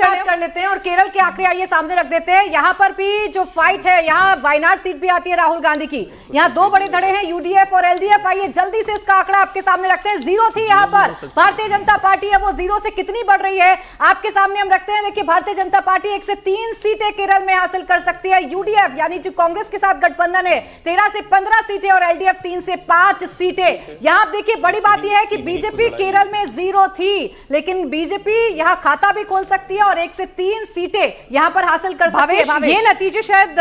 बात कर लेते हैं और केरल के आंकड़े आइए सामने रख देते हैं। यहाँ पर भी जो फाइट है, यहाँ वायनाड सीट भी आती है राहुल गांधी की। यहाँ दो बड़े धड़े हैं, यूडीएफ और एलडीएफ। आइए जल्दी से इसका आंकड़ा आपके सामने रखते हैं। 0 थी यहाँ पर भारतीय जनता पार्टी, है वो 0 से कितनी बढ़ रही है आपके सामने हम रखते हैं। देखिए भारतीय जनता पार्टी 1 से 3 सीटें केरल में हासिल कर सकती है। यूडीएफ यानी जो कांग्रेस के साथ गठबंधन है 13 से 15 सीटें और एलडीएफ 3 से 5 सीटें। यहां देखिए बड़ी बात यह है कि बीजेपी केरल में 0 थी, लेकिन बीजेपी यहां खाता भी खोल सकती है और 1 से 3 सीटें यहां पर हासिल कर सकती है। ये नतीजे शायद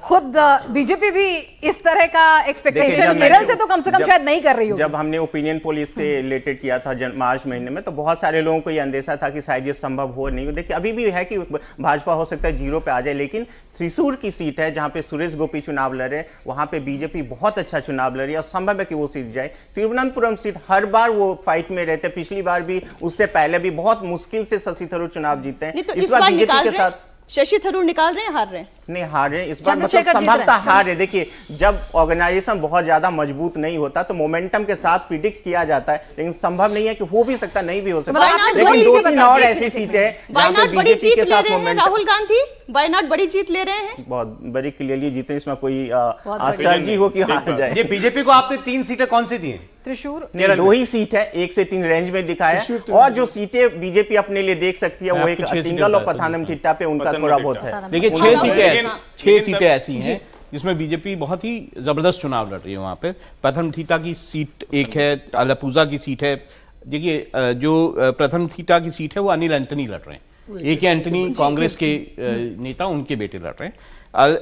खुद बीजेपी भी इस तरह का एक्सपेक्टेशन केरल से तो कम से कम शायद नहीं कर रही हो। जब हमने ओपिनियन पोल इसके रिलेटेड किया था मार्च महीने में, तो बहुत सारे लोगों को यह अंदेशा था कि शायद ये संभव हो नहीं। देखिए अभी भी है कि भाजपा हो सकता है 0 पे आ जाए, लेकिन त्रिशूर की सीट है जहां पे सुरेश गोपी चुनाव लड़े, वहां पे बीजेपी बहुत अच्छा चुनाव लड़ी और संभव है कि वो सीट जाए। तिरुवनंतपुरम सीट हर बार वो फाइट में रहते, पिछली बार भी, उससे पहले भी बहुत मुश्किल से शशि थरूर चुनाव जीते हैं। तो इस बार बीजेपी के साथ शशि थरूर निकाल रहे हैं, हार रहे हैं? नहीं हार रहे इस बार, मतलब संभवतः हार है। देखिए जब ऑर्गेनाइजेशन बहुत ज्यादा मजबूत नहीं होता तो मोमेंटम के साथ प्रिडिक्ट किया जाता है, लेकिन संभव नहीं है कि हो भी सकता, नहीं भी हो सकता। लेकिन 2-3 और ऐसी सीटें हैं बड़ी जीत ले रहे हैं राहुल गांधी, वायनाड बड़ी जीत ले रहे हैं, बहुत बड़ी क्लियरली जीते, इसमें कोई आश्चर्य हो कि हार जाए। ये बीजेपी को आपने 3 सीटें कौन सी दी हैं? त्रिशूर 2 ही सीट है, 1 से 3 रेंज में दिखाया, और जो सीटें बीजेपी अपने लिए देख सकती है वो एक तिंगल और पठानमथिट्टा पे उनका थोड़ा बहुत है। देखिए 6 सीटें ऐसी हैं जिसमें बीजेपी बहुत ही जबरदस्त चुनाव लड़ रही है। वहां पे पठानमथिट्टा की सीट एक है, अलापुझा की सीट है। देखिए जो पठानमथिट्टा की सीट है वो अनिल एंटनी लड़ रहे हैं, एक एंटनी कांग्रेस के नेता, उनके बेटे लड़ रहे हैं।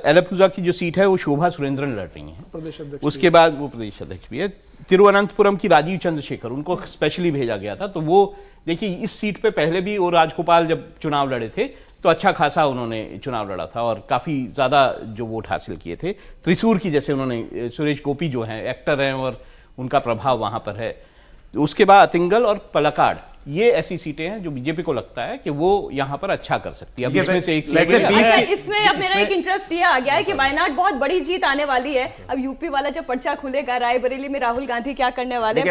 अलापुझा की जो सीट है वो शोभा सुरेंद्रन लड़ रही हैं, उसके बाद वो प्रदेश अध्यक्ष भी है। तिरुवनंतपुरम की राजीव चंद्रशेखर, उनको स्पेशली भेजा गया था, तो वो देखिए इस सीट पे पहले भी वो राजगोपाल जब चुनाव लड़े थे तो अच्छा खासा उन्होंने चुनाव लड़ा था और काफी ज्यादा जो वोट हासिल किए थे। त्रिशूर की जैसे उन्होंने, सुरेश गोपी जो हैं एक्टर हैं और उनका प्रभाव वहां पर है। उसके बाद अतिंगल और पलक्काड, ये ऐसी सीटें हैं जो बीजेपी को लगता है कि वो यहां पर अच्छा कर सकती है। अब इसमें से एक इसमें अब मेरा एक इंटरेस्ट ये आ गया है कि वायनाड बहुत बड़ी जीत आने वाली है। अब यूपी वाला जब पर्चा खुलेगा, रायबरेली में राहुल गांधी क्या करने वाले हैं,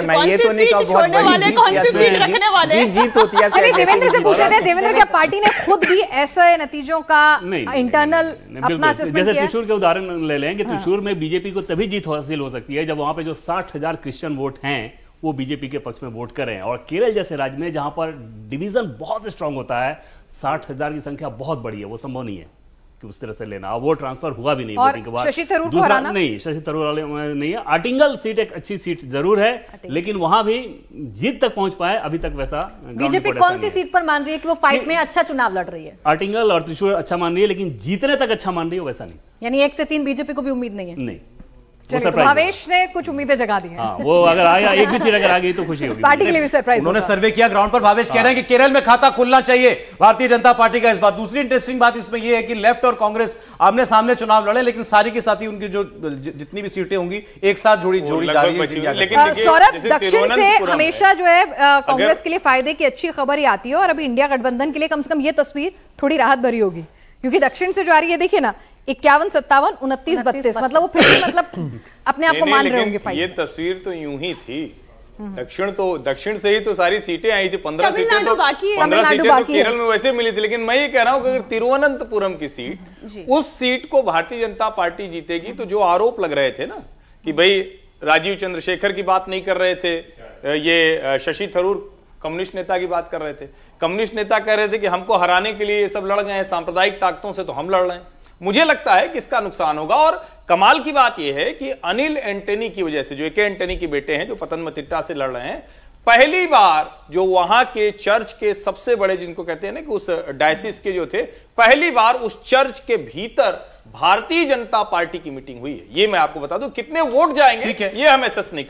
छोड़ने वाले, कौन सी सीट रखने वाले? जीत होती है। चलिए देवेंद्र से पूछ रहे थे, देवेंद्र क्या पार्टी ने खुद भी ऐसे नतीजों का इंटरनल अपना असेसमेंट किया? जैसे त्रिशूर के उदाहरण ले लें कि त्रिशूर में बीजेपी को तभी जीत हासिल हो सकती है जब वहां पे जो 60,000 क्रिश्चियन वोट हैं वो बीजेपी के पक्ष में वोट करें। और केरल जैसे राज्य में जहां पर डिवीजन बहुत स्ट्रांग होता है, 60,000 की संख्या बहुत बड़ी है, वो संभव नहीं है कि उस तरह से लेना। वो ट्रांसफर हुआ भी नहीं वोटिंग के बाद। शशि थरूर को हराना नहीं, शशि थरूर वाले नहीं है। आर्टिंगल सीट एक अच्छी सीट जरूर है, लेकिन वहां भी जीत तक पहुंच पाए अभी तक वैसा। बीजेपी कौन सी सीट पर मान रही है कि वो फाइट में अच्छा चुनाव लड़ रही है? आर्टिंगल और त्रिशूर अच्छा मान रही है, लेकिन जीतने तक अच्छा मान रही है वैसा नहीं। यानी 1 से 3 बीजेपी को भी उम्मीद नहीं है? नहीं। भावेश ने कुछ उम्मीदें जगा दी हैं। हाँ, वो अगर आया, एक भी सीट अगर आ गई तो खुशी होगी। पार्टी के लिए भी सरप्राइज। उन्होंने सर्वे किया ग्राउंड पर, भावेश कह रहे हैं कि केरल में खाता खुलना चाहिए भारतीय जनता पार्टी का इस बात। दूसरी इंटरेस्टिंग बात इसमें यह है कि लेफ्ट और कांग्रेस आमने सामने चुनाव लड़े, लेकिन सारी के साथ ही उनकी जो जितनी भी सीटें होंगी एक साथ जोड़ी जा रही है। सौरभ, दक्षिण से हमेशा जो है कांग्रेस के लिए फायदे की अच्छी खबर ही आती है, और अभी इंडिया गठबंधन के लिए कम से कम ये तस्वीर थोड़ी राहत भरी होगी, क्योंकि दक्षिण से जो आ रही है, देखिए ना, 51, 57, 29, 32, मतलब वो फिर मतलब अपने आप को मान रहे होंगे फाइट। ये तस्वीर तो यूं ही थी। दक्षिण से ही तो सारी सीटें आई थी। 15 सीटें तो केरल में वैसे मिली थी। लेकिन मैं ये कह रहा हूं कि अगर तिरुवनंतपुरम की सीट, उस सीट को भारतीय जनता पार्टी जीतेगी, तो जो आरोप लग रहे थे ना कि भाई राजीव चंद्रशेखर की बात नहीं कर रहे थे, ये शशि थरूर कम्युनिस्ट नेता की बात कर रहे थे, कम्युनिस्ट नेता कह रहे थे कि हमको हराने के लिए ये सब लड़ गए हैं, सांप्रदायिक ताकतों से तो हम लड़ रहे हैं। मुझे लगता है कि इसका नुकसान होगा। और कमाल की बात यह है कि अनिल एंटनी की वजह से, जो ए.के. एंटनी के बेटे हैं, जो पठानमथिट्टा से लड़ रहे हैं, पहली बार जो वहां के चर्च के सबसे बड़े, जिनको कहते हैं ना कि उस डायसिस के जो थे, पहली बार उस चर्च के भीतर भारतीय जनता पार्टी की मीटिंग हुई है। ये मैं आपको बता दूं, कितने वोट जाएंगे ये हम एसेस नहीं कर